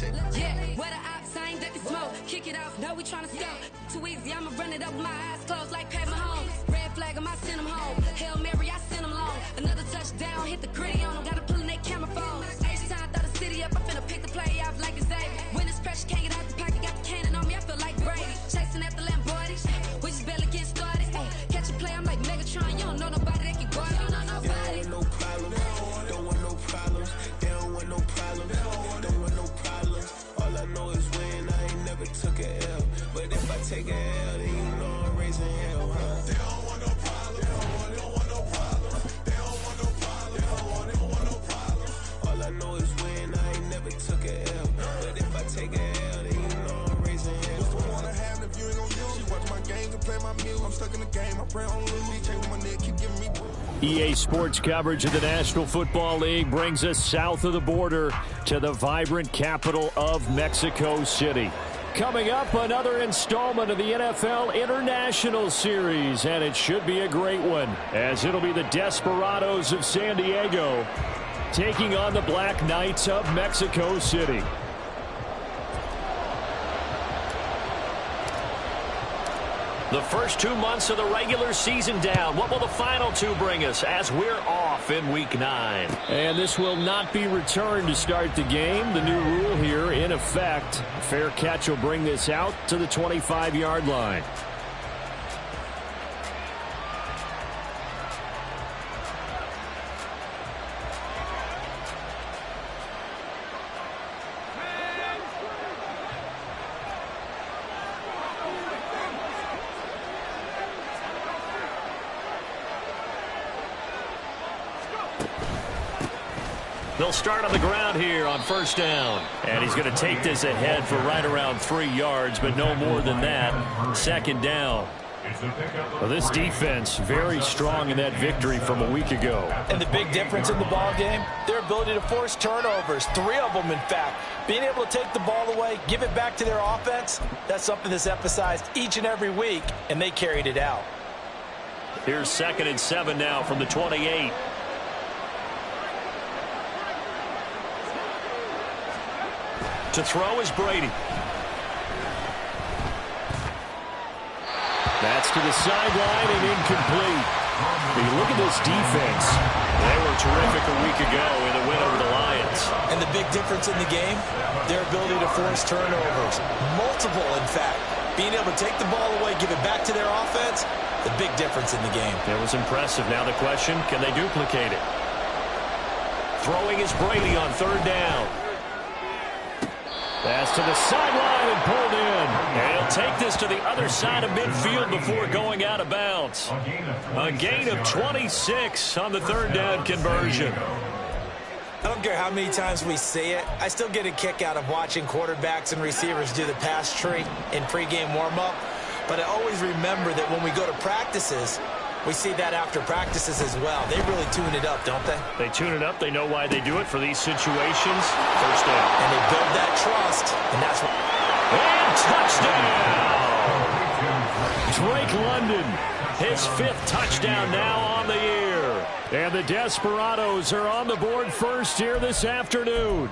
shit. Yeah, where the ops, I ain't ducking smoke. Kick it off, no, we tryna score. Too easy, I'ma run it up with my eyes closed like Pat Mahomes. Red flag, I send him home. Hail Mary, I send him long. Another touchdown, hit the gritty on him. Gotta pull in that camera phone. H-time, throw the city up. I'm finna pick the play off like it's Xavier. When this pressure can't get out the pocket, got the cannon on me. I feel like Brady. Chasing at the Lamborghini. We just barely get started. Ay, catch a play, I'm like Megatron. You don't know nobody that can guard. You don't know nobody. No problem. Don't want no problems. They don't want no problems. Don't want no problems. All I know is win. I ain't never took a L. But if I take a L, then you know I'm raising hell, huh? They don't want no problems. They don't want no problems. They don't want no problems. They don't want no problems. All I know is win. I ain't never took a L. But if I take a L, then you know I'm raising hell. What's the point of having if you ain't gon' use? She watch my games and play my music. I'm stuck in the game. I pray on lose. DJ with my neck, keep giving me. EA Sports coverage of the National Football League brings us south of the border to the vibrant capital of Mexico City. Coming up, another installment of the NFL International Series, and it should be a great one, as it'll be the Desperados of San Diego taking on the Black Knights of Mexico City. The first 2 months of the regular season down. What will the final two bring us as we're off in Week 9? And this will not be returned to start the game. The new rule here in effect. A fair catch will bring this out to the 25-yard line. They'll start on the ground here on first down. And he's going to take this ahead for right around 3 yards, but no more than that. Second down. Well, this defense very strong in that victory from a week ago. And the big difference in the ball game, their ability to force turnovers. 3 of them, in fact. Being able to take the ball away, give it back to their offense, that's something that's emphasized each and every week, and they carried it out. Here's 2nd and 7 now from the 28. To throw is Brady. That's to the sideline and incomplete. When you look at this defense, they were terrific a week ago in the win over the Lions. And the big difference in the game, their ability to force turnovers. Multiple, in fact. Being able to take the ball away, give it back to their offense, the big difference in the game. It was impressive. Now the question, can they duplicate it? Throwing is Brady on 3rd down. Pass to the sideline and pulled in. And he'll take this to the other side of midfield before going out of bounds. A gain of 26 on the 3rd down conversion. I don't care how many times we see it. I still get a kick out of watching quarterbacks and receivers do the pass tree in pregame warm-up. But I always remember that when we go to practices, we see that after practices as well. They really tune it up, don't they? They tune it up. They know why they do it for these situations. First down. And they build that trust, and that's what... And touchdown! Drake London, his 5th touchdown now on the year. And the Desperados are on the board first here this afternoon.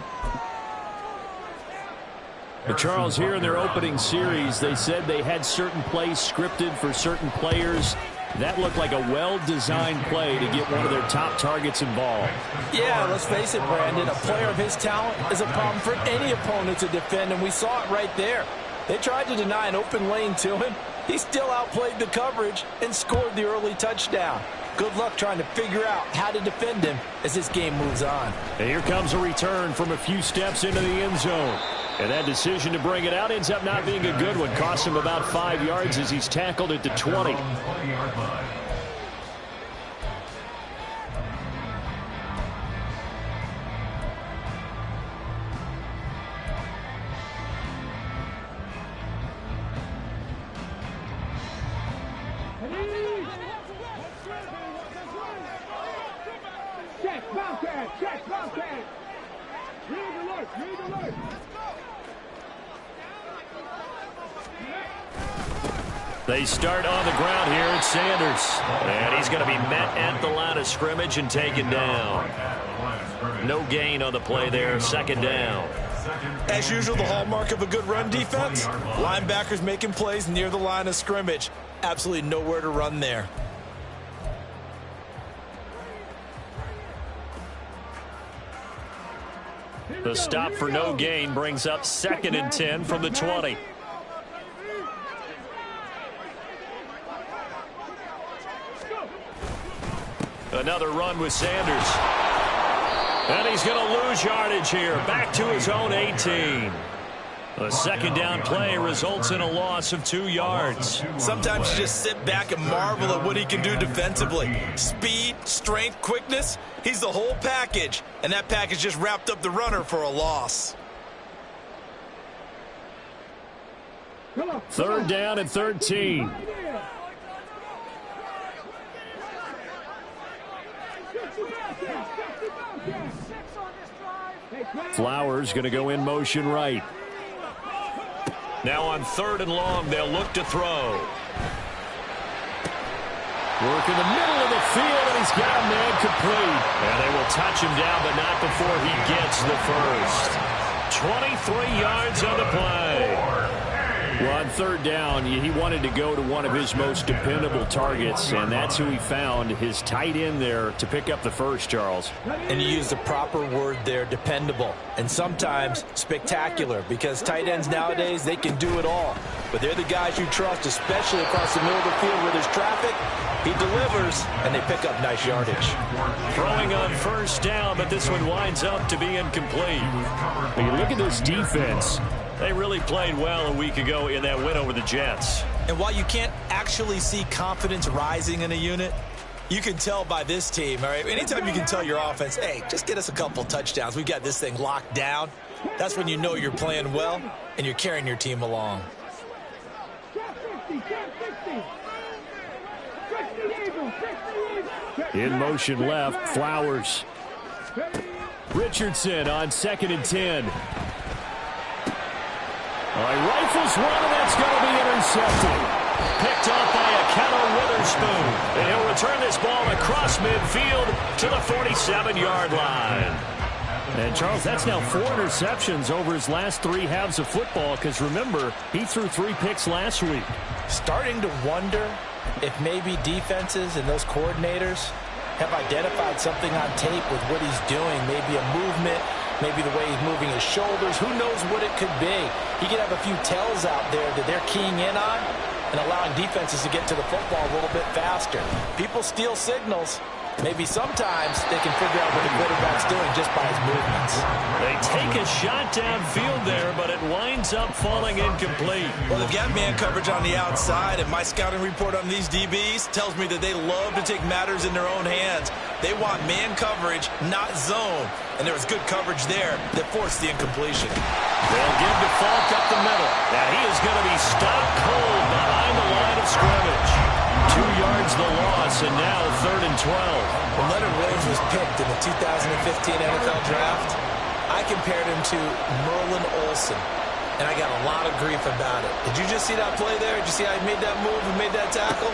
But Charles, here in their opening series, they said they had certain plays scripted for certain players. That looked like a well-designed play to get one of their top targets involved. Yeah, let's face it, Brandon. A player of his talent is a problem for any opponent to defend, and we saw it right there. They tried to deny an open lane to him. He still outplayed the coverage and scored the early touchdown. Good luck trying to figure out how to defend him as this game moves on. And here comes a return from a few steps into the end zone. And that decision to bring it out ends up not being a good one. Costs him about 5 yards as he's tackled at the 20. They start on the ground here at Sanders. And he's going to be met at the line of scrimmage and taken down. No gain on the play there, 2nd down. As usual, the hallmark of a good run defense, linebackers making plays near the line of scrimmage. Absolutely nowhere to run there. The stop for no gain brings up 2nd and 10 from the 20. Another run with Sanders. And he's going to lose yardage here. Back to his own 18. A second down play results in a loss of 2 yards. Sometimes you just sit back and marvel at what he can do defensively. Speed, strength, quickness. He's the whole package. And that package just wrapped up the runner for a loss. 3rd down and 13. Flowers going to go in motion right. Now on 3rd and long, they'll look to throw. Work in the middle of the field, and he's got a man complete. And they will touch him down, but not before he gets the first. 23 yards on the play. Well, on 3rd down, he wanted to go to one of his most dependable targets, and that's who he found, his tight end there, to pick up the first, Charles. And you use the proper word there, dependable, and sometimes spectacular, because tight ends nowadays, they can do it all. But they're the guys you trust, especially across the middle of the field where there's traffic. He delivers, and they pick up nice yardage. Throwing on 1st down, but this one winds up to be incomplete. But you look at this defense. They really played well a week ago in that win over the Jets. And while you can't actually see confidence rising in a unit, you can tell by this team, all right? Anytime you can tell your offense, hey, just get us a couple touchdowns. We've got this thing locked down. That's when you know you're playing well and you're carrying your team along. In motion left, Flowers. Richardson on 2nd and 10. He rifles one, and that's going to be intercepted. Picked off by Akello Witherspoon. And he'll return this ball across midfield to the 47-yard line. And, Charles, that's now 4 interceptions over his last 3 halves of football, because, remember, he threw 3 picks last week. Starting to wonder if maybe defenses and those coordinators have identified something on tape with what he's doing, maybe a movement, maybe the way he's moving his shoulders. Who knows what it could be? He could have a few tells out there that they're keying in on and allowing defenses to get to the football a little bit faster. People steal signals. Maybe sometimes they can figure out what the quarterback's doing just by his movements. They take a shot downfield there, but it winds up falling incomplete. Well, they've got man coverage on the outside, and my scouting report on these DBs tells me that they love to take matters in their own hands. They want man coverage, not zone. And there was good coverage there that forced the incompletion. They'll give to Falk up the middle. And he is going to be stopped cold behind the line of scrimmage. 2 yards the loss, and now 3rd and 12. When Leonard Williams was picked in the 2015 NFL Draft, I compared him to Merlin Olsen, and I got a lot of grief about it. Did you just see that play there? Did you see how he made that move and made that tackle?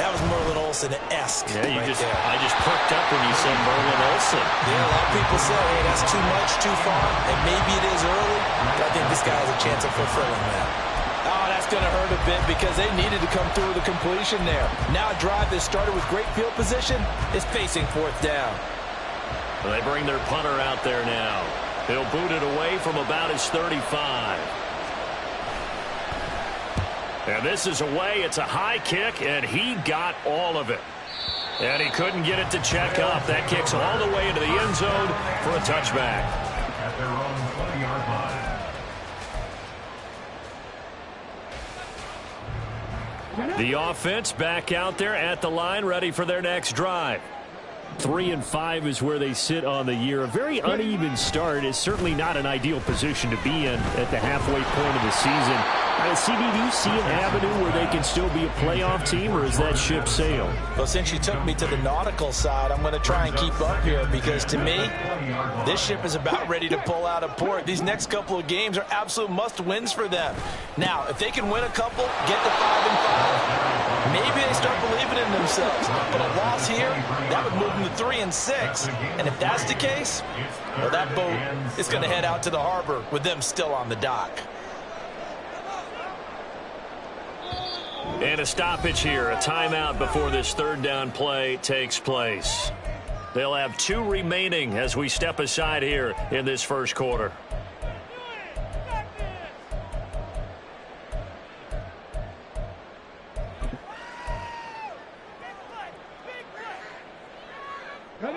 That was Merlin Olsen-esque. Yeah, I just perked up when you said Merlin Olsen. Yeah, a lot of people say, hey, that's too much, too far, and maybe it is early, but I think this guy has a chance of fulfilling that. Oh, that's going to hurt a bit because they needed to come through with a completion there. Now a drive that started with great field position is facing 4th down. Well, they bring their punter out there now. He'll boot it away from about his 35. And this is away. It's a high kick, and he got all of it. And he couldn't get it to check up. That kicks all the way into the end zone for a touchback. At their own 20-yard line. The offense back out there at the line, ready for their next drive. 3-5 is where they sit on the year. A very uneven start is certainly not an ideal position to be in at the halfway point of the season. CD, do you see an avenue where they can still be a playoff team, or is that ship sailed? Well, since you took me to the nautical side, I'm going to try and keep up here because, to me, this ship is about ready to pull out of port. These next couple of games are absolute must-wins for them. Now, if they can win a couple, get to 5-5, maybe they start believing in themselves. But a loss here, that would move them to 3-6. And if that's the case, well, that boat is going to head out to the harbor with them still on the dock. And a stoppage here, a timeout before this third down play takes place. They'll have 2 remaining as we step aside here in this first quarter.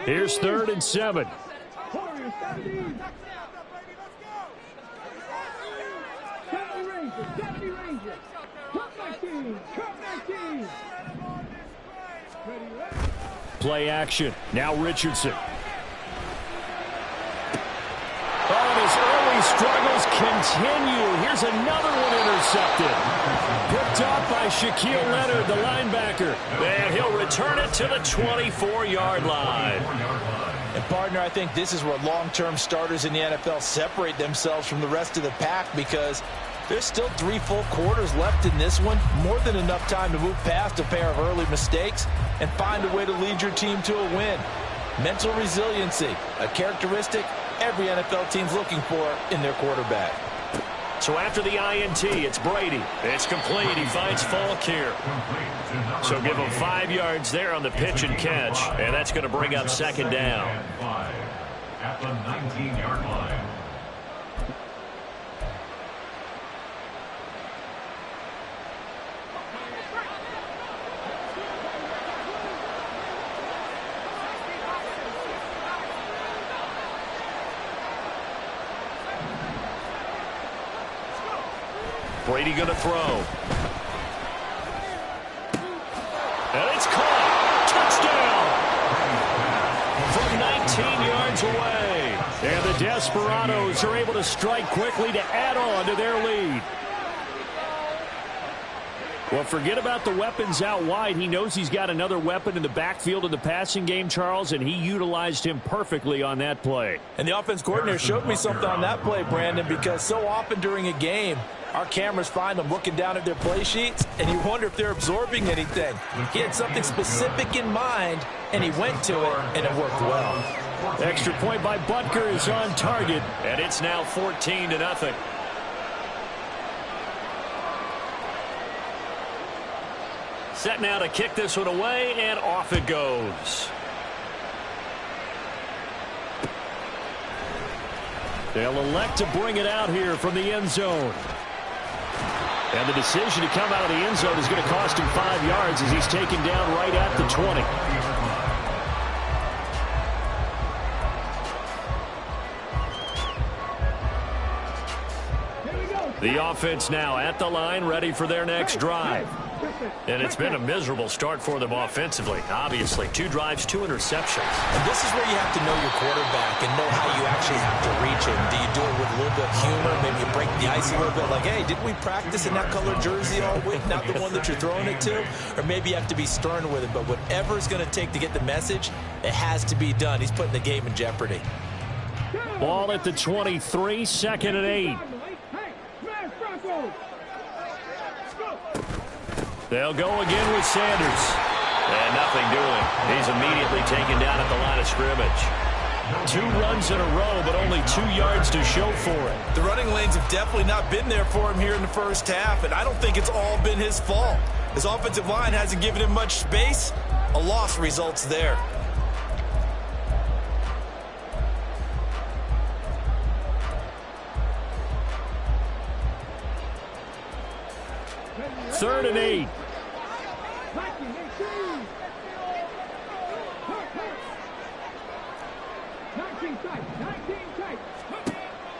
Here's 3rd and 7. Play action. Now Richardson. Oh, and his early struggles continue. Here's another one intercepted. Picked up by Shaquille Leonard, the linebacker. And he'll return it to the 24-yard line. And, partner, I think this is where long-term starters in the NFL separate themselves from the rest of the pack, because there's still 3 full quarters left in this one. More than enough time to move past a pair of early mistakes and find a way to lead your team to a win. Mental resiliency, a characteristic every NFL team's looking for in their quarterback. So after the INT, it's Brady. It's complete. He finds Falk here. So give him 5 yards there on the pitch and catch, and that's going to bring up 2nd down. At the 19-yard line. Brady going to throw. And it's caught. Touchdown. From 19 yards away. And the Desperados are able to strike quickly to add on to their lead. Well, forget about the weapons out wide. He knows he's got another weapon in the backfield of the passing game, Charles, and he utilized him perfectly on that play. And the offense coordinator showed me something on that play, Brandon, because so often during a game, our cameras find them looking down at their play sheets, and you wonder if they're absorbing anything. He had something specific in mind, and he went to it, and it worked well. Extra point by Butker is on target, and it's now 14-0. Set now to kick this one away, and off it goes. They'll elect to bring it out here from the end zone. And the decision to come out of the end zone is going to cost him 5 yards as he's taken down right at the 20. The offense now at the line, ready for their next drive. And it's been a miserable start for them offensively. Obviously, 2 drives, 2 interceptions. And this is where you have to know your quarterback and know how you actually have to reach him. Do you do it with a little bit of humor? Maybe you break the ice a little bit like, hey, didn't we practice in that colored jersey all week? Not the one that you're throwing it to? Or maybe you have to be stern with him. But whatever it's going to take to get the message, it has to be done. He's putting the game in jeopardy. Ball at the 23, 2nd and 8. They'll go again with Sanders. And nothing doing. He's immediately taken down at the line of scrimmage. 2 runs in a row, but only 2 yards to show for it. The running lanes have definitely not been there for him here in the first half, and I don't think it's all been his fault. His offensive line hasn't given him much space. A loss results there. Third and 8.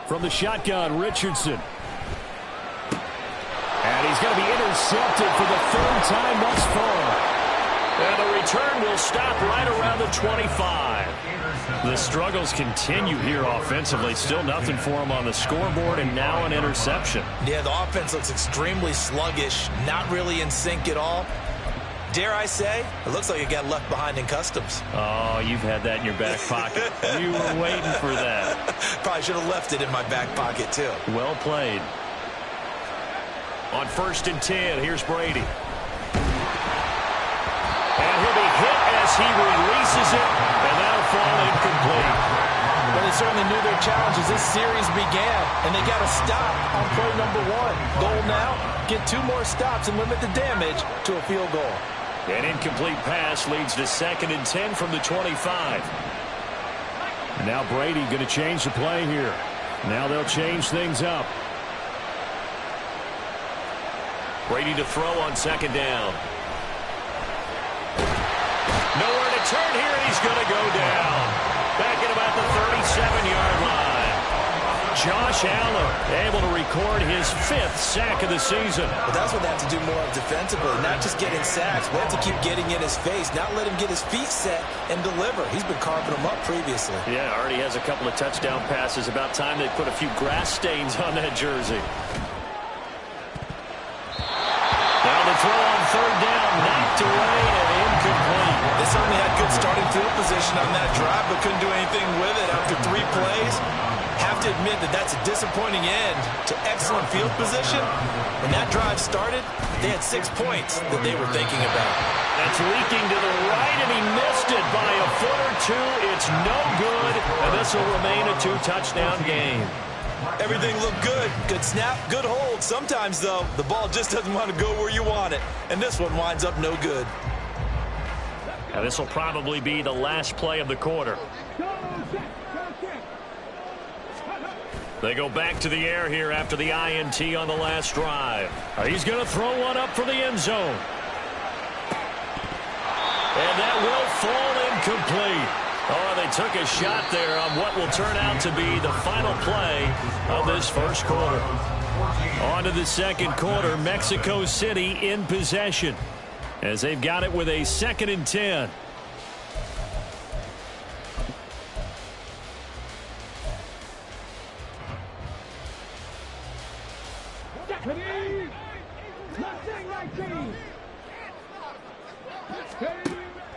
From the shotgun, Richardson. And he's going to be intercepted for the 3rd time thus far. And the return will stop right around the 25. The struggles continue here offensively. Still nothing for him on the scoreboard, and now an interception. Yeah, the offense looks extremely sluggish, not really in sync at all. Dare I say, it looks like it got left behind in customs. Oh, you've had that in your back pocket. You were waiting for that. Probably should have left it in my back pocket, too. Well played. On 1st and 10, here's Brady. He releases it, and that'll fall incomplete. But they certainly knew their challenge as this series began, and they got to stop on play number 1. Goal now, get 2 more stops and limit the damage to a field goal. An incomplete pass leads to 2nd and 10 from the 25. And now Brady going to change the play here. Now they'll change things up. Brady to throw on 2nd down. Nowhere to turn here, and he's going to go down. Back at about the 37-yard line. Josh Allen able to record his 5th sack of the season. But that's what they have to do more of defensively, not just getting sacks. We have to keep getting in his face, not let him get his feet set and deliver. He's been carving them up previously. Yeah, already has a couple of touchdown passes. About time they put a few grass stains on that jersey. Now the throw on 3rd down, knocked away and incomplete. They certainly had good starting field position on that drive, but couldn't do anything with it after 3 plays. Have to admit that that's a disappointing end to excellent field position. When that drive started, they had 6 points that they were thinking about. That's leaking to the right, and he missed it by a foot or 2. It's no good, and this will remain a 2-touchdown game. Everything looked good. Good snap, good hold. Sometimes, though, the ball just doesn't want to go where you want it. And this one winds up no good. Now this will probably be the last play of the quarter. They go back to the air here after the INT on the last drive. He's going to throw one up for the end zone. And that will fall incomplete. Oh, they took a shot there on what will turn out to be the final play of this first quarter. On to the second quarter, Mexico City in possession as they've got it with a 2nd and 10.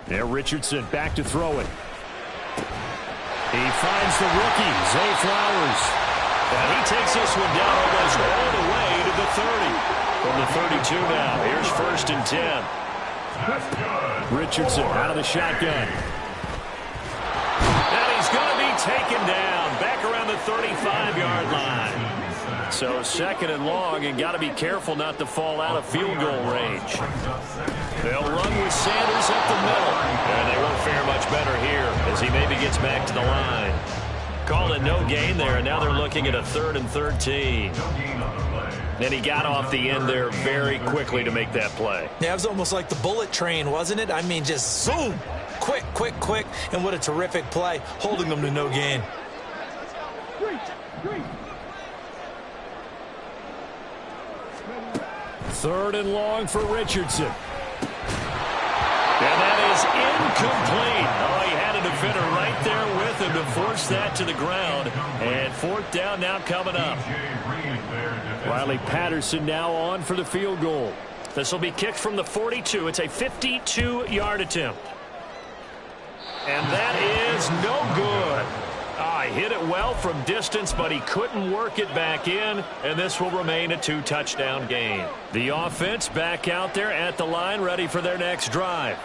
There, Richardson back to throw it. He finds the rookie, Zay Flowers. And he takes this one down almost all the way to the 30. From the 32 now, here's 1st and 10. Richardson out of the shotgun. And he's going to be taken down back around the 35-yard line. So 2nd and long, and got to be careful not to fall out of field goal range. They'll run with Sanders up the middle, and they won't fare much better here as he maybe gets back to the line. Called a no gain there, and now they're looking at a 3rd and 13. And he got off the end there very quickly to make that play. Yeah, it was almost like the bullet train, wasn't it? I mean, just zoom, quick, quick, quick, and what a terrific play, holding them to no gain. 3rd and long for Richardson. And that is incomplete. Oh, he had a defender right there with him to force that to the ground. And 4th down now coming up. Riley Patterson now on for the field goal. This will be kicked from the 42. It's a 52-yard attempt. And that is no good. He hit it well from distance, but he couldn't work it back in, and this will remain a 2-touchdown game. The offense back out there at the line, ready for their next drive.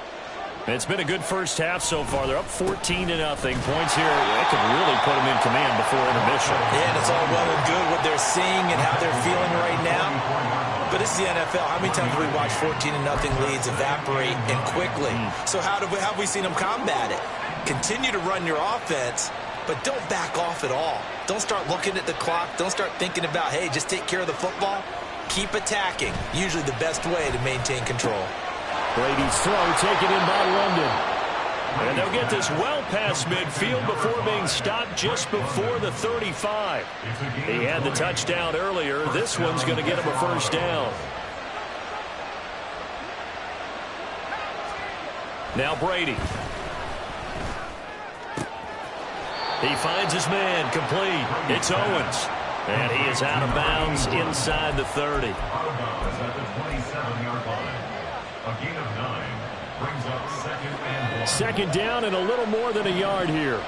It's been a good first half so far. They're up 14-0. Points here, that could really put them in command before intermission. Yeah, and it's all well and good what they're seeing and how they're feeling right now. But it's the NFL. How many times have we watched 14-0 leads evaporate and quickly? So how have we seen them combat it? Continue to run your offense, but don't back off at all. Don't start looking at the clock. Don't start thinking about, hey, just take care of the football. Keep attacking. Usually the best way to maintain control. Brady's throw taken in by London. And they'll get this well past midfield before being stopped just before the 35. He had the touchdown earlier. This one's going to get him a 1st down. Now Brady. He finds his man, complete. It's Owens. And he is out of bounds inside the 30. Out of bounds at the 27-yard line. A gain of 9 brings up 2nd and 1. 2nd down and a little more than a yard here.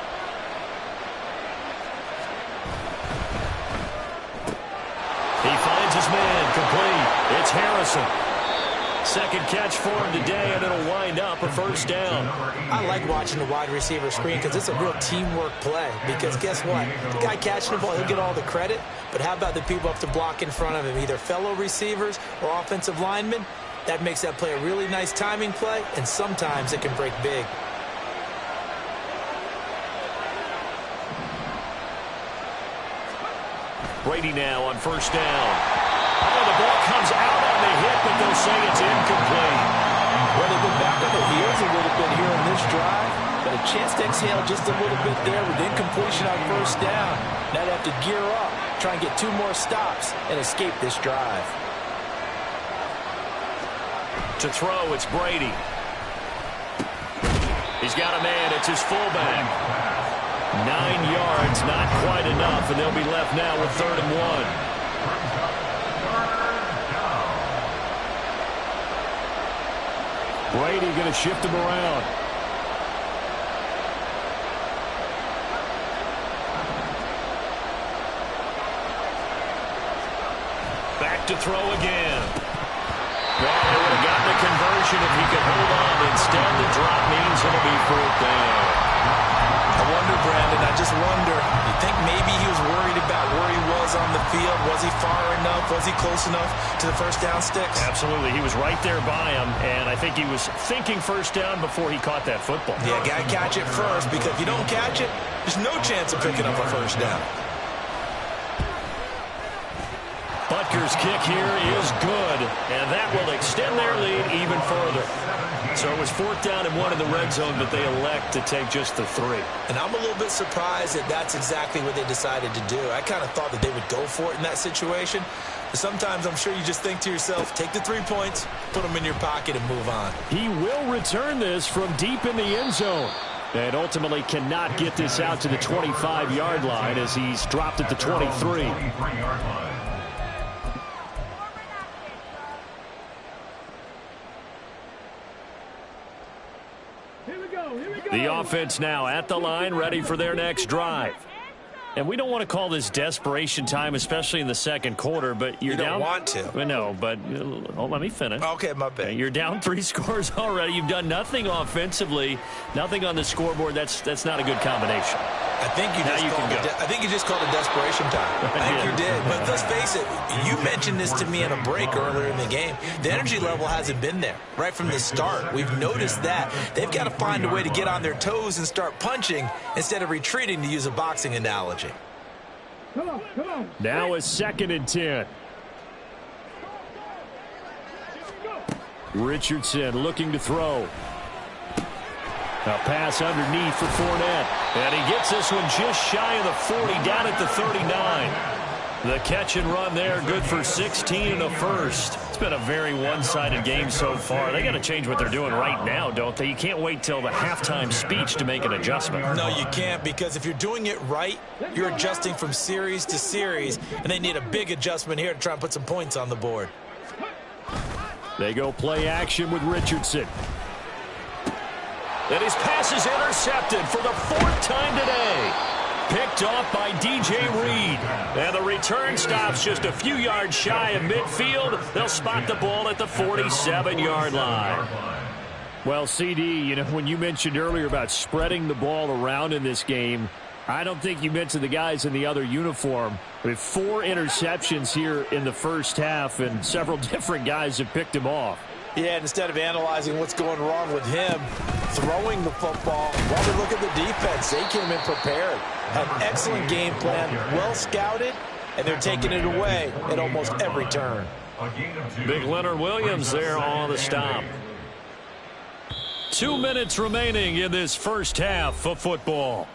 He finds his man, complete. It's Harrison. Second catch for him today, and it'll wind up a first down. I like watching the wide receiver screen because it's a real teamwork play. Because guess what? The guy catching the ball, he'll get all the credit. But how about the people up to block in front of him, either fellow receivers or offensive linemen? That makes that play a really nice timing play, and sometimes it can break big. Brady now on first down. Oh, the ball comes out on the hit, but they'll say it's incomplete. Well, they've been back on their heels a little bit here on this drive, but a chance to exhale just a little bit there with incompletion on first down. Now they have to gear up, try and get 2 more stops, and escape this drive. To throw, it's Brady. He's got a man. It's his fullback. 9 yards, not quite enough, and they'll be left now with 3rd and 1. Brady going to shift him around. Back to throw again. Well, they would have gotten the conversion if he could hold on. Instead, the drop means it'll be 4th down. I wonder, Brandon, I just wonder, you think maybe he was worried about where he was on the field? Was he far enough? Was he close enough to the first down sticks? Absolutely. He was right there by him, and I think he was thinking first down before he caught that football. Yeah, got to catch it first, because if you don't catch it, there's no chance of picking up a first down. Butker's kick here is good, and that will extend their lead even further. So it was 4th down and 1 in the red zone, but they elect to take just the 3. And I'm a little bit surprised that that's exactly what they decided to do. I kind of thought that they would go for it in that situation. But sometimes I'm sure you just think to yourself, take the 3 points, put them in your pocket, and move on. He will return this from deep in the end zone. And ultimately cannot get this out to the 25-yard line as he's dropped at the 23. The offense now at the line, ready for their next drive. And we don't want to call this desperation time, especially in the second quarter, but you're down. You don't want to. No, but let me finish. Okay, my bad. You're down 3 scores already. You've done nothing offensively, nothing on the scoreboard. That's not a good combination. I think you just called it desperation time. I think you did. But let's face it, you mentioned this to me in a break earlier in the game. The energy level hasn't been there right from the start. We've noticed that. They've got to find a way to get on their toes and start punching instead of retreating, to use a boxing analogy. Come on. Now is 2nd and 10. Richardson looking to throw. A pass underneath for Fournette. And he gets this one just shy of the 40, down at the 39. The catch and run there, good for 16 and a first. It's been a very one-sided game so far. They got to change what they're doing right now, don't they? You can't wait till the halftime speech to make an adjustment. No, you can't, because if you're doing it right, you're adjusting from series to series, and they need a big adjustment here to try and put some points on the board. They go play action with Richardson. And his pass is intercepted for the 4th time today. Picked off by DJ Reed. And the return stops just a few yards shy of midfield. They'll spot the ball at the 47-yard line. Well, CD, you know, when you mentioned earlier about spreading the ball around in this game, I don't think you mentioned the guys in the other uniform. With 4 interceptions here in the first half, and several different guys have picked him off. Yeah, instead of analyzing what's going wrong with him, throwing the football, while we look at the defense, they came in prepared. An excellent game plan, well scouted, and they're taking it away at almost every turn. Big Leonard Williams there on the stop. 2 minutes remaining in this first half of football.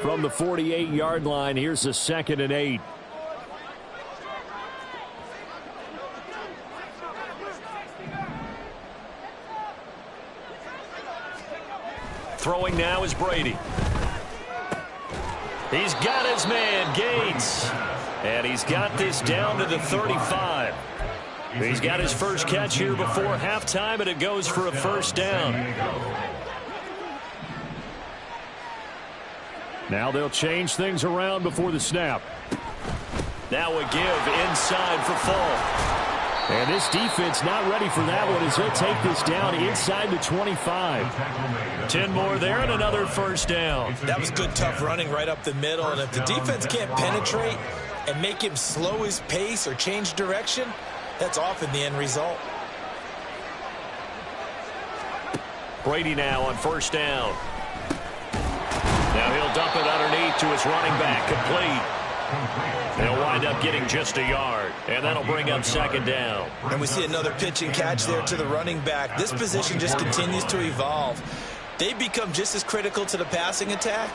From the 48-yard line, here's the 2nd and 8. Throwing now is Brady. He's got his man, Gates. And he's got this down to the 35. He's got his first catch here before halftime, and it goes for a first down. Now they'll change things around before the snap. Now a give inside for Fall. And this defense not ready for that one as he'll take this down inside the 25. 10 more there and another first down. That was good, tough running right up the middle. And if the defense can't penetrate and make him slow his pace or change direction, that's often the end result. Brady now on first down. Now he'll dump it underneath to his running back, complete. They'll wind up getting just a yard, and that'll bring up second down. And we see another pitch and catch there to the running back. This position just continues to evolve. They become just as critical to the passing attack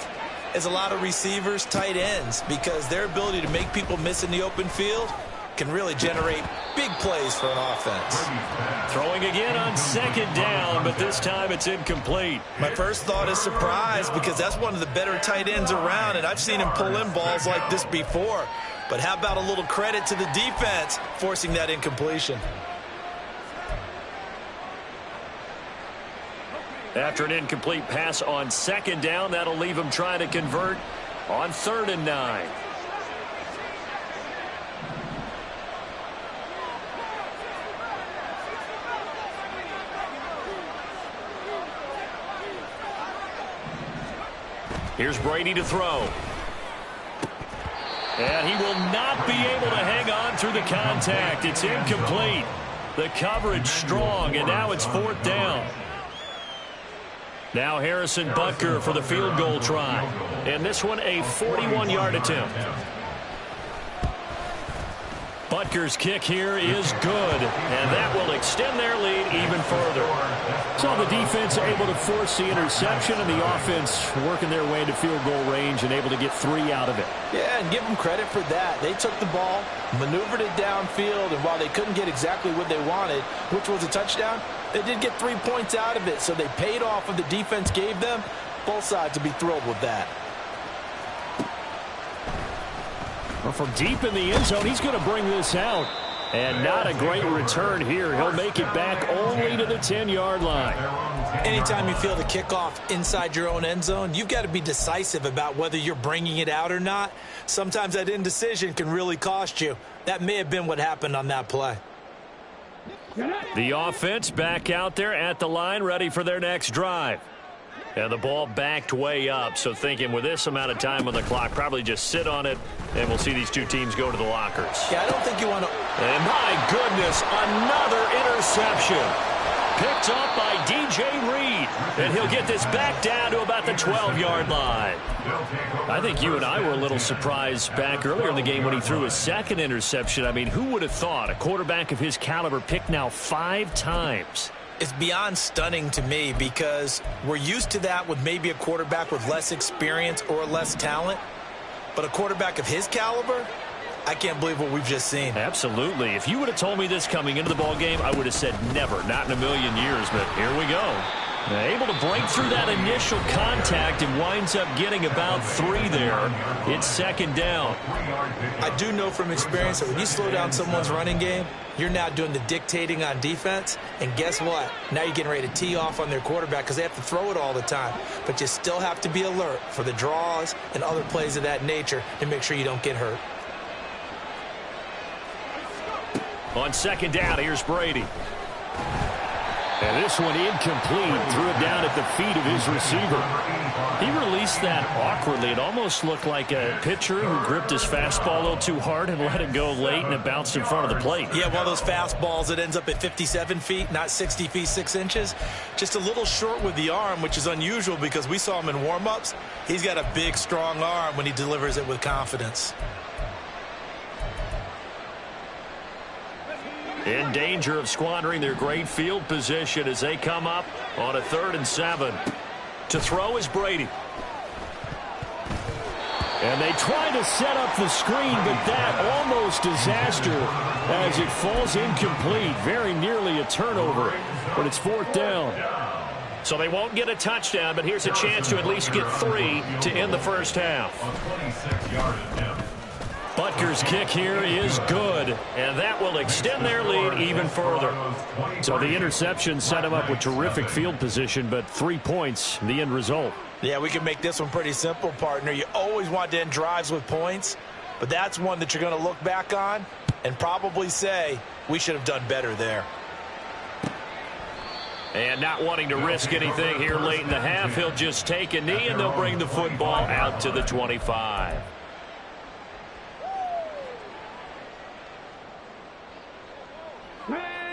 as a lot of receivers, tight ends, because their ability to make people miss in the open field can really generate big plays for an offense. Throwing again on second down, but this time it's incomplete. My first thought is surprise, because that's one of the better tight ends around, and I've seen him pull in balls like this before. But how about a little credit to the defense forcing that incompletion? After an incomplete pass on second down, that'll leave him trying to convert on 3rd and 9. Here's Brady to throw. And he will not be able to hang on through the contact. It's incomplete. The coverage strong, and now it's 4th down. Now Harrison Butker for the field goal try. And this one a 41-yard attempt. Butker's kick here is good, and that will extend their lead even further. So the defense able to force the interception, and the offense working their way into field goal range and able to get 3 out of it. Yeah, and give them credit for that. They took the ball, maneuvered it downfield, and while they couldn't get exactly what they wanted, which was a touchdown, they did get 3 points out of it, so they paid off what the defense gave them. Both sides will be thrilled with that. Well, from deep in the end zone, he's going to bring this out. And not a great return here. He'll make it back only to the 10-yard line. Anytime you feel the kickoff inside your own end zone, you've got to be decisive about whether you're bringing it out or not. Sometimes that indecision can really cost you. That may have been what happened on that play. The offense back out there at the line, ready for their next drive. And the ball backed way up, so thinking with this amount of time on the clock, probably just sit on it, and we'll see these two teams go to the lockers. Yeah, I don't think you want to... And my goodness, another interception. Picked up by DJ Reed, and he'll get this back down to about the 12-yard line. I think you and I were a little surprised back earlier in the game when he threw his second interception. I mean, who would have thought a quarterback of his caliber picked now 5 times? It's beyond stunning to me because we're used to that with maybe a quarterback with less experience or less talent. But a quarterback of his caliber, I can't believe what we've just seen. Absolutely. If you would have told me this coming into the ball game, I would have said never, not in a million years. But here we go. Able to break through that initial contact and winds up getting about 3 there. It's second down. I do know from experience that when you slow down someone's running game, you're now doing the dictating on defense. And guess what? Now you're getting ready to tee off on their quarterback because they have to throw it all the time. But you still have to be alert for the draws and other plays of that nature to make sure you don't get hurt. On second down, here's Brady. And this one incomplete. Threw it down at the feet of his receiver. He released that awkwardly. It almost looked like a pitcher who gripped his fastball a little too hard and let it go late, and it bounced in front of the plate. Yeah, one of those fastballs that ends up at 57 feet, not 60 feet, 6 inches. Just a little short with the arm, which is unusual because we saw him in warm-ups. He's got a big, strong arm when he delivers it with confidence. In danger of squandering their great field position as they come up on a 3rd and 7. To throw is Brady. And they try to set up the screen, but that almost disaster as it falls incomplete. Very nearly a turnover, but it's 4th down. So they won't get a touchdown, but here's a chance to at least get 3 to end the first half. Butker's kick here is good, and that will extend their lead even further. So the interception set him up with terrific field position, but 3 points, the end result. Yeah, we can make this one pretty simple, partner. You always want to end drives with points, but that's one that you're going to look back on and probably say, we should have done better there. And not wanting to risk anything here late in the half, he'll just take a knee, and they'll bring the football out to the 25.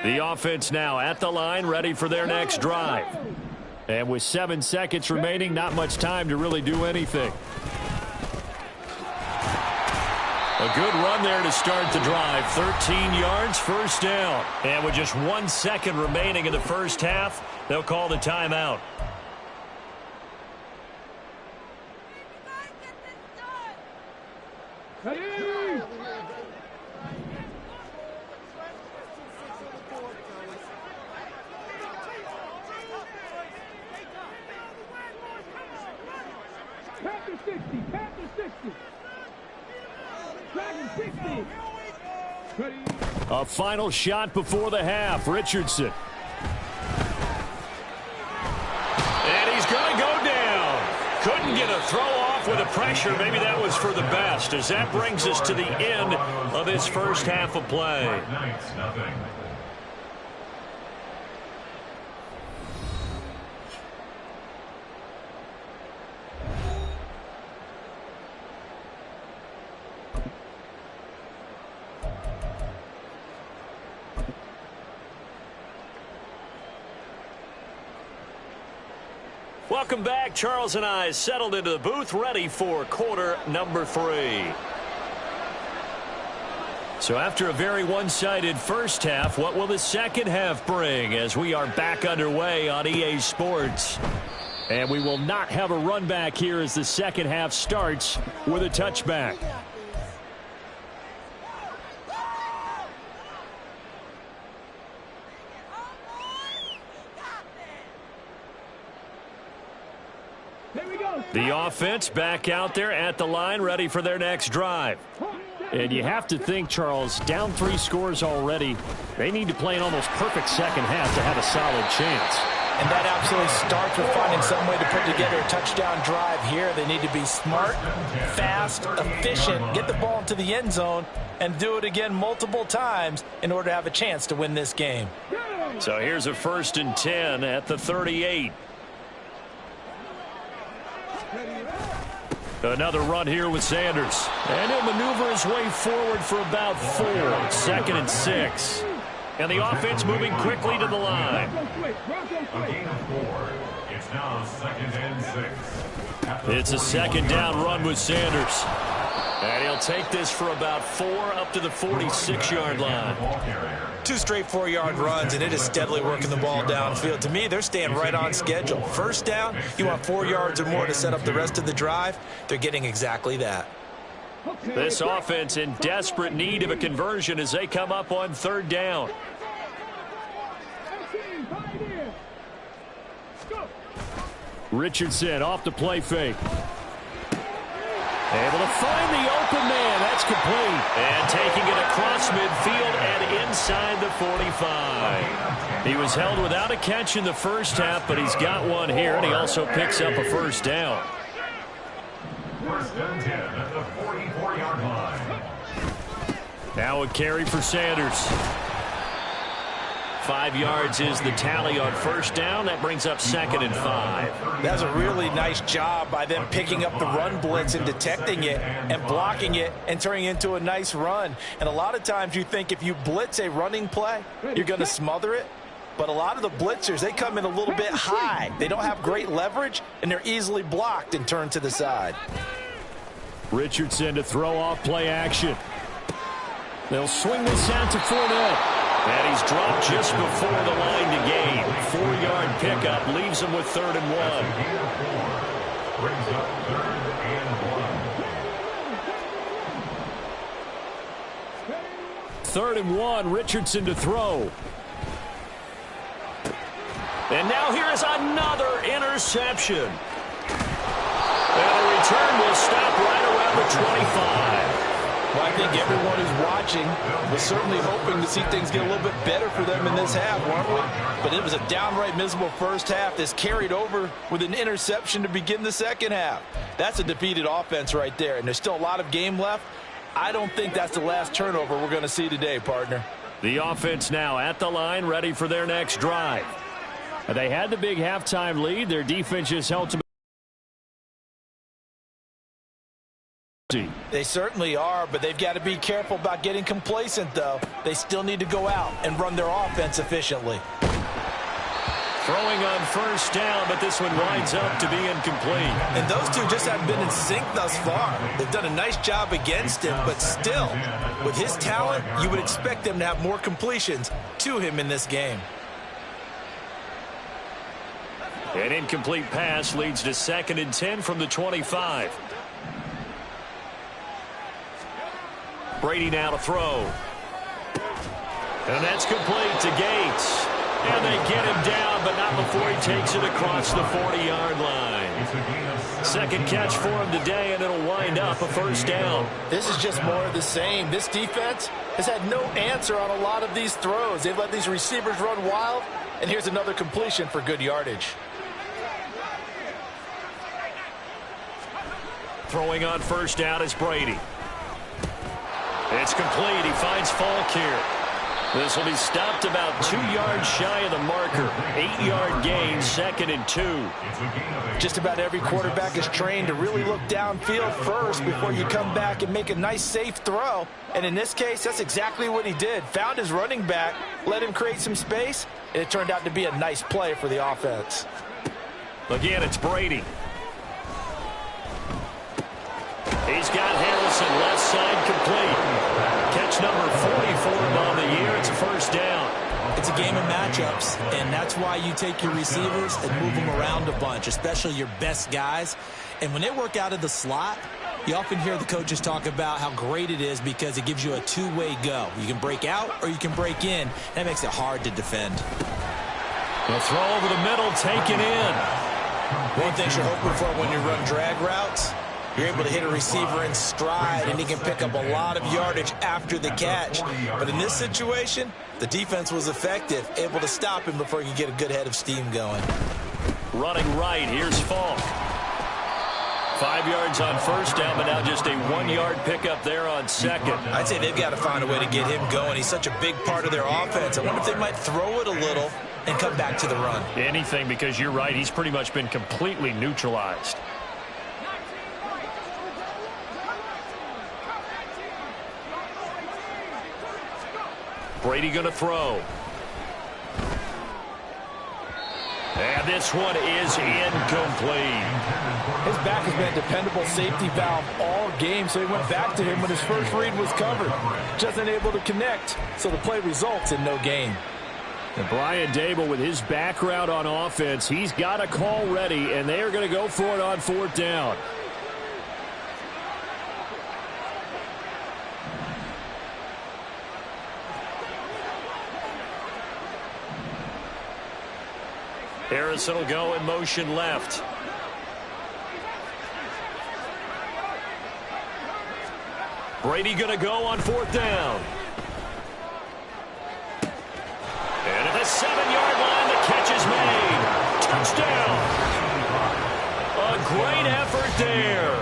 The offense now at the line, ready for their next drive. And with 7 seconds remaining, not much time to really do anything. A good run there to start the drive. 13 yards, first down. And with just 1 second remaining in the first half, they'll call the timeout. Panther 60, Panther 60. Dragon 60. A final shot before the half. Richardson. And he's going to go down. Couldn't get a throw off with the pressure. Maybe that was for the best, as that brings us to the end of this first half of play. Welcome back. Charles and I settled into the booth, ready for quarter number 3. So after a very one-sided first half, what will the second half bring as we are back underway on EA Sports? And we will not have a run back here as the second half starts with a touchback. The offense back out there at the line, ready for their next drive. And you have to think, Charles, down 3 scores already. They need to play an almost perfect second half to have a solid chance. And that absolutely starts with finding some way to put together a touchdown drive here. They need to be smart, fast, efficient, get the ball into the end zone, and do it again multiple times in order to have a chance to win this game. So here's a 1st and 10 at the 38. Another run here with Sanders. And he'll maneuver his way forward for about 4. 2nd and 6. And the offense moving quickly to the line. A gain of 4. It's now 2nd and 6. It's a 2nd down run with Sanders. And he'll take this for about 4 up to the 46-yard line. 2 straight 4-yard runs, and it is steadily working the ball downfield. To me, they're staying right on schedule. First down, you want 4 yards or more to set up the rest of the drive. They're getting exactly that. This offense in desperate need of a conversion as they come up on 3rd down. Richardson off the play fake. Able to find the open man. That's complete. And taking it across midfield and inside the 45. He was held without a catch in the first half, but he's got one here, and he also picks up a 1st down. 1st and 10 at the 44-yard line. Now a carry for Sanders. 5 yards is the tally on 1st down. That brings up 2nd and 5. That's a really nice job by them picking up the run blitz and detecting it and blocking it and turning it into a nice run. And a lot of times you think if you blitz a running play, you're going to smother it. But a lot of the blitzers, they come in a little bit high. They don't have great leverage, and they're easily blocked and turned to the side. Richardson to throw off play action. They'll swing this out to Fournette. And he's dropped just before the line to gain. 4-yard pickup leaves him with 3rd and 1. Gain of 4 brings up 3rd and 1. 3rd and 1, Richardson to throw. And now here is another interception. And the return will stop right around the 25. My think everyone who's watching was certainly hoping to see things get a little bit better for them in this half, weren't we? But it was a downright miserable first half that's carried over with an interception to begin the second half. That's a defeated offense right there, and there's still a lot of game left. I don't think that's the last turnover we're going to see today, partner. The offense now at the line, ready for their next drive. They had the big halftime lead. Their defense just held to. They certainly are, but they've got to be careful about getting complacent, though. They still need to go out and run their offense efficiently. Throwing on first down, but this one winds up to be incomplete. And those two just haven't been in sync thus far. They've done a nice job against him, but still, with his talent, you would expect them to have more completions to him in this game. An incomplete pass leads to 2nd and 10 from the 25. Brady now to throw. And that's complete to Gates. And they get him down, but not before he takes it across the 40-yard line. Second catch for him today, and it'll wind up a first down. This is just more of the same. This defense has had no answer on a lot of these throws. They've let these receivers run wild, and here's another completion for good yardage. Throwing on first down is Brady. It's complete. He finds Falk here. This will be stopped about 2 yards shy of the marker. 8-yard gain, 2nd and 2. Just about every quarterback is trained to really look downfield first before you come back and make a nice, safe throw. And in this case, that's exactly what he did. Found his running back, let him create some space, and it turned out to be a nice play for the offense. Again, it's Brady. He's got Harrison left side complete. Catch number 40 for him on the year. It's a first down. It's a game of matchups, and that's why you take your receivers and move them around a bunch, especially your best guys. And when they work out of the slot, you often hear the coaches talk about how great it is because it gives you a two-way go. You can break out or you can break in. That makes it hard to defend. The throw over the middle, taken in. One thing you're hoping for when you run drag routes, you're able to hit a receiver in stride, and he can pick up a lot of yardage after the catch. But in this situation, the defense was effective, able to stop him before he could get a good head of steam going. Running right, here's Falk. 5 yards on first down, but now just a 1-yard pickup there on second. I'd say they've got to find a way to get him going. He's such a big part of their offense. I wonder if they might throw it a little and come back to the run. Anything, because you're right, he's pretty much been completely neutralized. Brady going to throw. And this one is incomplete. His back has been a dependable safety valve all game, so he went back to him when his first read was covered. Just unable to connect, so the play results in no gain. And Brian Daboll, with his background on offense, he's got a call ready, and they are going to go for it on 4th down. Harrison will go in motion left. Brady going to go on 4th down. And at the 7-yard line, the catch is made. Touchdown. A great effort there.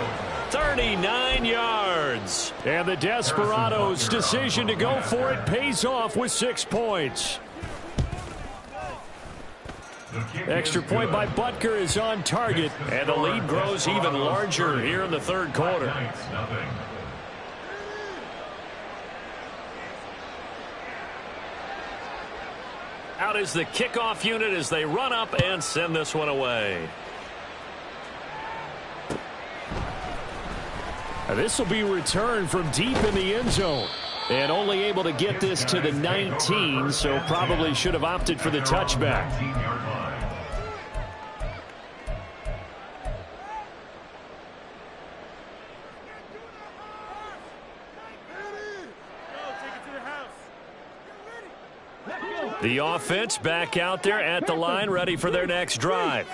39 yards. And the Desperados' decision to go for it pays off with 6 points. Extra point by Butker is on target, and the lead grows even larger here in the 3rd quarter. Out is the kickoff unit as they run up and send this one away. This will be returned from deep in the end zone. And only able to get this to the 19, so probably should have opted for the touchback. The offense back out there at the line, ready for their next drive.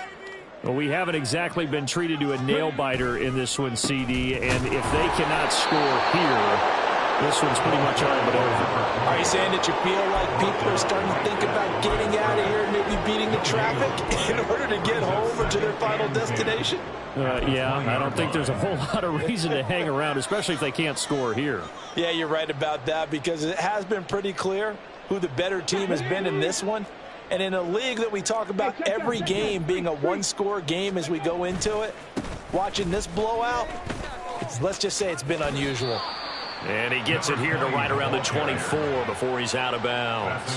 Well, we haven't exactly been treated to a nail-biter in this one, CD, and if they cannot score here, this one's pretty much all but over. Are you saying that you feel like people are starting to think about getting out of here and maybe beating the traffic in order to get home or to their final destination? Yeah, I don't think there's a whole lot of reason to hang around, especially if they can't score here. Yeah, you're right about that, because it has been pretty clear who the better team has been in this one. And in a league that we talk about every game being a one-score game as we go into it, watching this blowout, let's just say it's been unusual. And he gets it here to right around the 24 before he's out of bounds.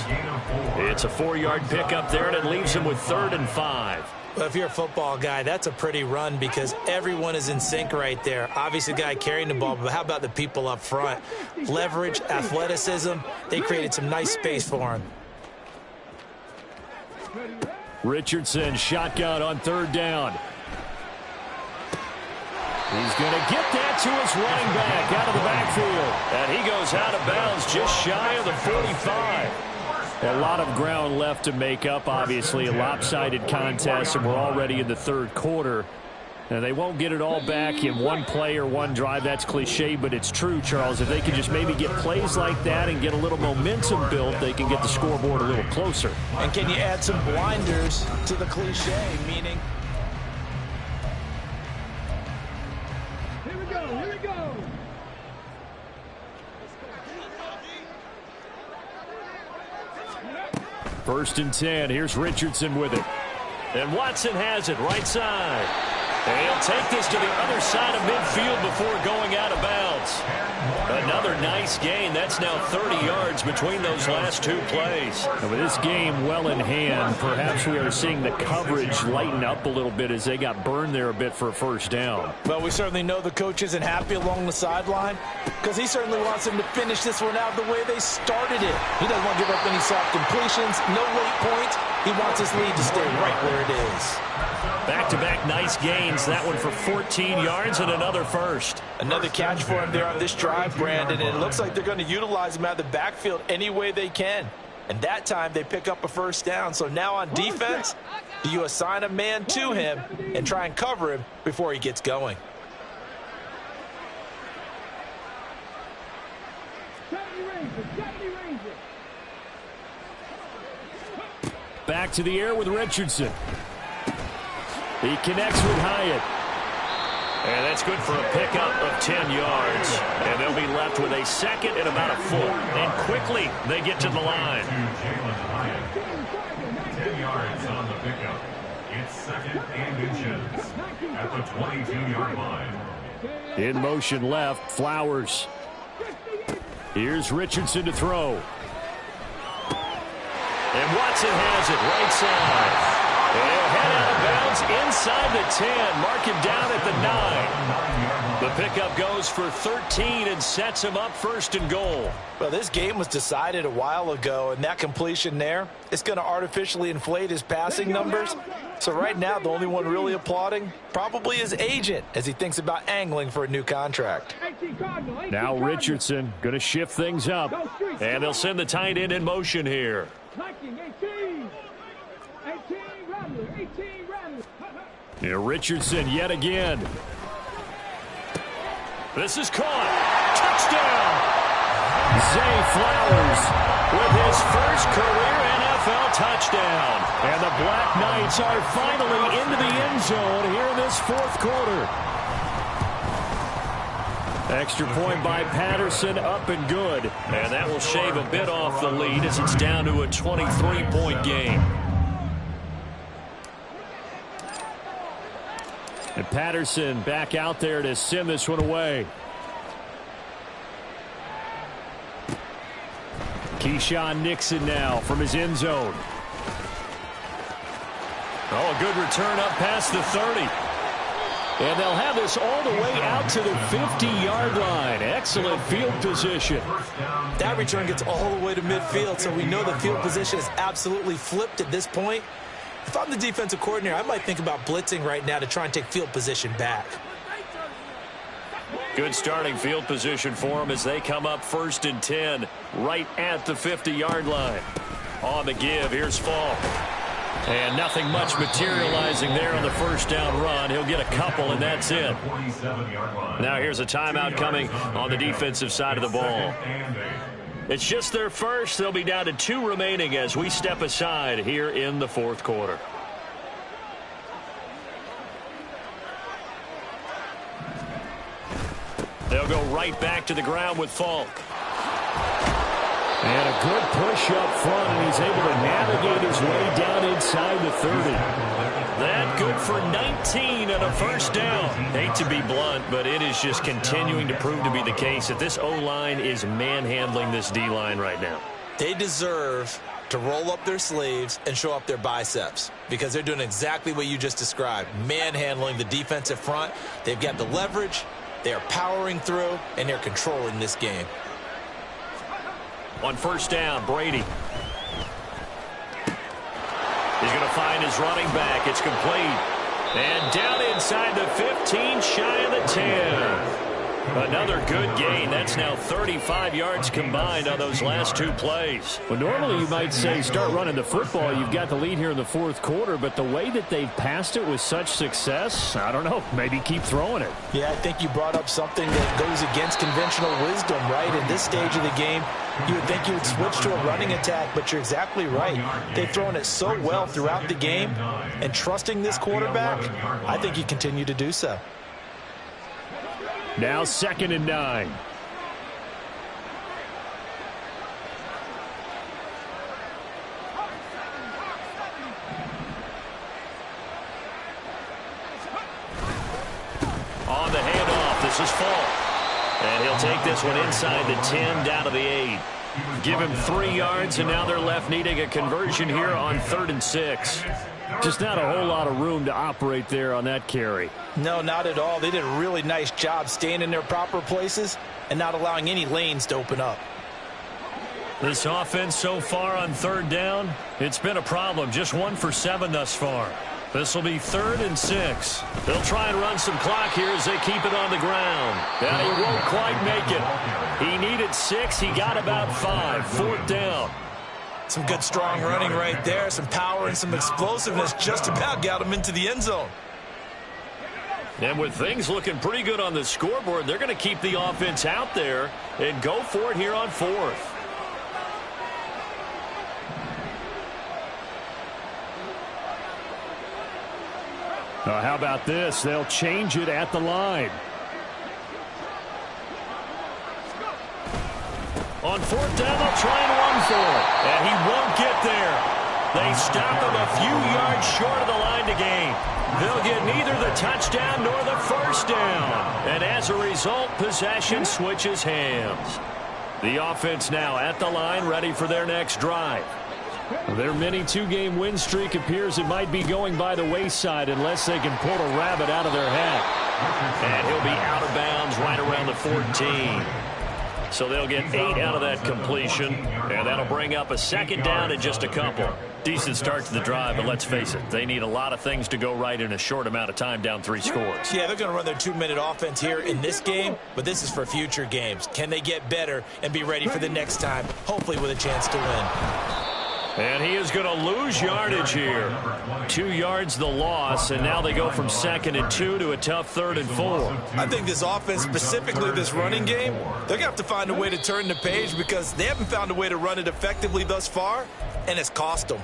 It's a 4-yard pickup there, and it leaves him with 3rd and 5. Well, if you're a football guy, that's a pretty run because everyone is in sync right there. Obviously, the guy carrying the ball, but how about the people up front? Leverage, athleticism, they created some nice space for him. Richardson, shotgun on 3rd down. He's going to get that to his running back out of the backfield. And he goes out of bounds just shy of the 45. A lot of ground left to make up, obviously. A lopsided contest, and we're already in the 3rd quarter. Now, they won't get it all back in one play or one drive. That's cliche, but it's true, Charles. If they can just maybe get plays like that and get a little momentum built, they can get the scoreboard a little closer. And can you add some blinders to the cliche, meaning... Here we go, here we go. First and 10. Here's Richardson with it. And Watson has it right side. And he'll take this to the other side of midfield before going out of bounds. Another nice gain. That's now 30 yards between those last 2 plays. And with this game well in hand, perhaps we are seeing the coverage lighten up a little bit as they got burned there a bit for a first down. Well, we certainly know the coach isn't happy along the sideline because he certainly wants them to finish this one out the way they started it. He doesn't want to give up any soft completions, no late points. He wants his lead to stay right where it is. Back-to-back nice gains. That one for 14 yards and another first. Another catch for him there on this drive, Brandon. And it looks like they're going to utilize him out of the backfield any way they can. And that time they pick up a first down. So now on defense, do you assign a man to him and try and cover him before he gets going? Back to the air with Richardson. He connects with Hyatt. And that's good for a pickup of 10 yards. And they'll be left with a second and about a foot. And quickly, they get to the line. 10 yards on the pickup. It's 2nd and inches at the 22-yard line. In motion left, Flowers. Here's Richardson to throw. And Watson has it right side. And he'll head out of bounds inside the 10. Mark him down at the 9. The pickup goes for 13 and sets him up 1st and goal. Well, this game was decided a while ago, and that completion there is going to artificially inflate his passing numbers. So right now, the only one really applauding probably his agent as he thinks about angling for a new contract. Now Richardson going to shift things up. And they'll send the tight end in motion here. 18 Rattler, 18 Rattler. Here Richardson yet again. This is caught. Touchdown. Zay Flowers with his first career NFL touchdown. And the Black Knights are finally into the end zone here in this 4th quarter. Extra point by Patterson, up and good. And that will shave a bit off the lead as it's down to a 23-point game. And Patterson back out there to send this one away. Keyshawn Nixon now from his end zone. Oh, a good return up past the 30. And they'll have this all the way out to the 50-yard line. Excellent field position. That return gets all the way to midfield, so we know the field position is absolutely flipped at this point. If I'm the defensive coordinator, I might think about blitzing right now to try and take field position back. Good starting field position for them as they come up 1st and 10 right at the 50-yard line. On the give, here's Falk. And nothing much materializing there on the first down run. He'll get a couple, and that's it. Now here's a timeout coming on the defensive side of the ball. It's just their first. They'll be down to 2 remaining as we step aside here in the fourth quarter. They'll go right back to the ground with Falk. And a good push up front, and he's able to navigate his way down inside the 30. That good for 19 and a first down. Hate to be blunt, but it is just continuing to prove to be the case that this O-line is manhandling this D-line right now. They deserve to roll up their sleeves and show up their biceps because they're doing exactly what you just described, manhandling the defensive front. They've got the leverage, they're powering through, and they're controlling this game. On first down, Brady. He's going to find his running back. It's complete. And down inside the 15, shy of the 10. Another good gain. That's now 35 yards combined on those last 2 plays. Well, normally you might say start running the football. You've got the lead here in the fourth quarter, but the way that they've passed it with such success, I don't know, maybe keep throwing it. Yeah, I think you brought up something that goes against conventional wisdom, right? In this stage of the game, you would think you would switch to a running attack, but you're exactly right. They've thrown it so well throughout the game, and trusting this quarterback, I think you continue to do so. Now 2nd and 9. On the handoff, this is Falk. And he'll take this one inside the 10, down to the 8. Give him 3 yards, and now they're left needing a conversion here on 3rd and 6. Just not a whole lot of room to operate there on that carry. No, not at all. They did a really nice job staying in their proper places and not allowing any lanes to open up. This offense so far on 3rd down, it's been a problem. Just 1 for 7 thus far. This will be 3rd and 6. They'll try and run some clock here as they keep it on the ground. And he won't quite make it. He needed 6. He got about 5. 4th down. Some good strong running right there. Some power and some explosiveness just about got him into the end zone. And with things looking pretty good on the scoreboard, they're going to keep the offense out there and go for it here on 4th. How about this? They'll change it at the line. On 4th down, they'll try and run for it. And he won't get there. They stop him a few yards short of the line to gain. They'll get neither the touchdown nor the first down. And as a result, possession switches hands. The offense now at the line, ready for their next drive. Their mini 2-game win streak appears it might be going by the wayside unless they can pull a rabbit out of their hat. And he'll be out of bounds right around the 14. So they'll get 8 out of that completion, and that'll bring up a 2nd down and just a couple. Decent start to the drive, but let's face it, they need a lot of things to go right in a short amount of time, down 3 scores. Yeah, they're going to run their 2-minute offense here in this game, but this is for future games. Can they get better and be ready for the next time, hopefully with a chance to win? And he is going to lose yardage here. 2 yards the loss, and now they go from 2nd and 2 to a tough 3rd and 4. I think this offense, specifically this running game, they're going to have to find a way to turn the page because they haven't found a way to run it effectively thus far, and it's cost them.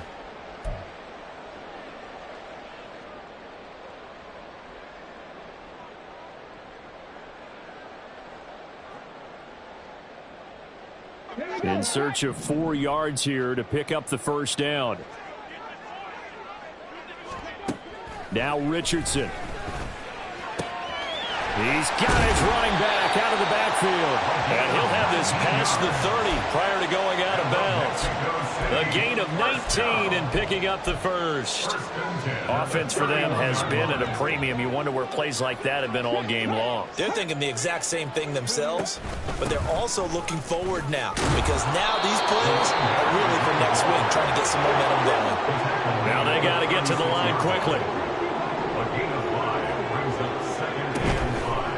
In search of 4 yards here to pick up the first down. Now Richardson. He's got his running back out of the backfield. And he'll have this past the 30 prior to going out of bounds. A gain of 19 and picking up the first. Offense for them has been at a premium. You wonder where plays like that have been all game long. They're thinking the exact same thing themselves, but they're also looking forward now because now these plays are really for next week, trying to get some momentum going. Now they got to get to the line quickly.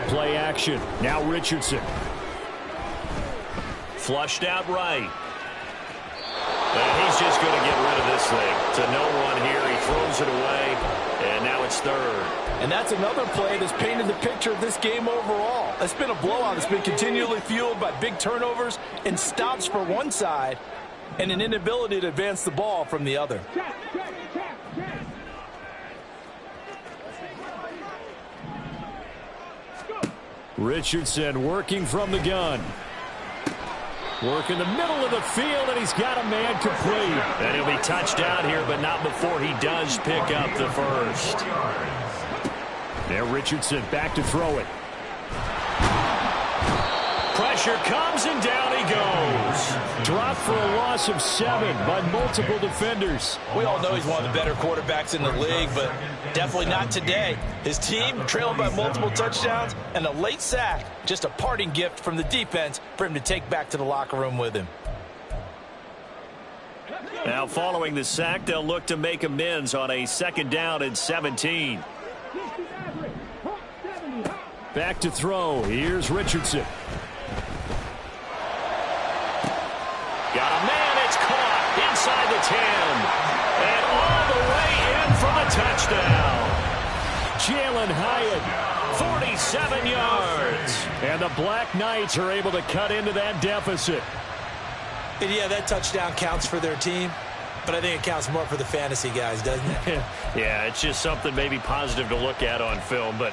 Play action. Now Richardson. Flushed out right. And he's just going to get rid of this thing. To no one here. He throws it away, and now it's third. And that's another play that's painted the picture of this game overall. It's been a blowout. It's been continually fueled by big turnovers and stops for one side and an inability to advance the ball from the other. Richardson working from the gun. Work in the middle of the field, and he's got a man complete. And he'll be touched down here, but not before he does pick up the first. Now Richardson back to throw it. Pressure comes, and down he goes. Dropped for a loss of 7 by multiple defenders. We all know he's one of the better quarterbacks in the league, but definitely not today. His team trailing by multiple touchdowns, and a late sack, just a parting gift from the defense for him to take back to the locker room with him. Now following the sack, they'll look to make amends on a 2nd down and 17. Back to throw. Here's Richardson. Got a man. It's caught inside the 10. And all the way in for the touchdown. Jalen Hyatt, 47 yards. And the Black Knights are able to cut into that deficit. And yeah, that touchdown counts for their team, but I think it counts more for the fantasy guys, doesn't it? Yeah, it's just something maybe positive to look at on film, but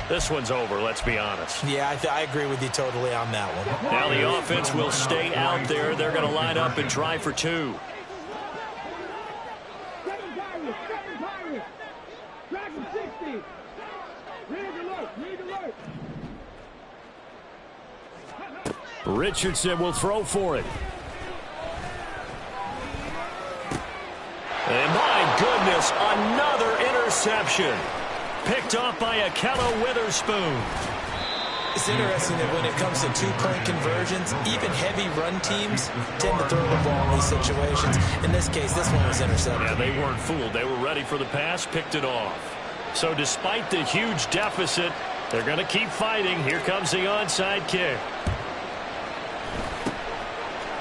this one's over, let's be honest. Yeah, I agree with you totally on that one. Now the offense will stay out there. They're going to line up and try for 2. Richardson will throw for it. And my goodness, another interception. Picked off by Akello Witherspoon. It's interesting that when it comes to 2-point conversions, even heavy run teams tend to throw the ball in these situations. In this case, this one was intercepted. Yeah, they weren't fooled. They were ready for the pass, picked it off. So despite the huge deficit, they're going to keep fighting. Here comes the onside kick.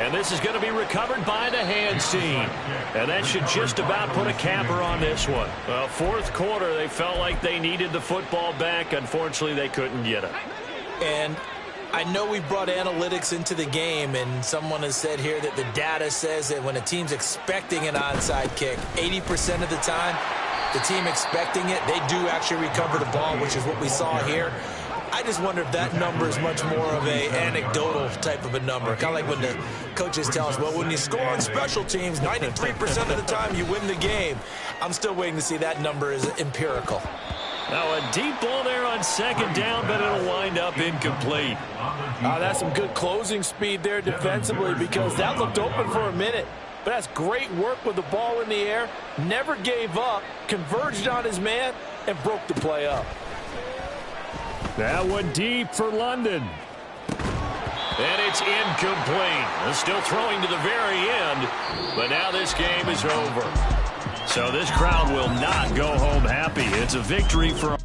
And this is going to be recovered by the hands team. And that should just about put a capper on this one. Well, 4th quarter, they felt like they needed the football back. Unfortunately, they couldn't get it. And I know we brought analytics into the game, and someone has said here that the data says that when a team's expecting an onside kick, 80% of the time, the team expecting it, they do actually recover the ball, which is what we saw here. I just wonder if that number is much more of a anecdotal type of a number. Kind of like when the coaches tell us, well, when you score on special teams, 93% of the time you win the game. I'm still waiting to see that number is empirical. Now a deep ball there on 2nd down, but it'll wind up incomplete. That's some good closing speed there defensively, because that looked open for a minute. But that's great work with the ball in the air. Never gave up, converged on his man, and broke the play up. That one deep for London. And it's incomplete. They're still throwing to the very end, but now this game is over. So this crowd will not go home happy. It's a victory for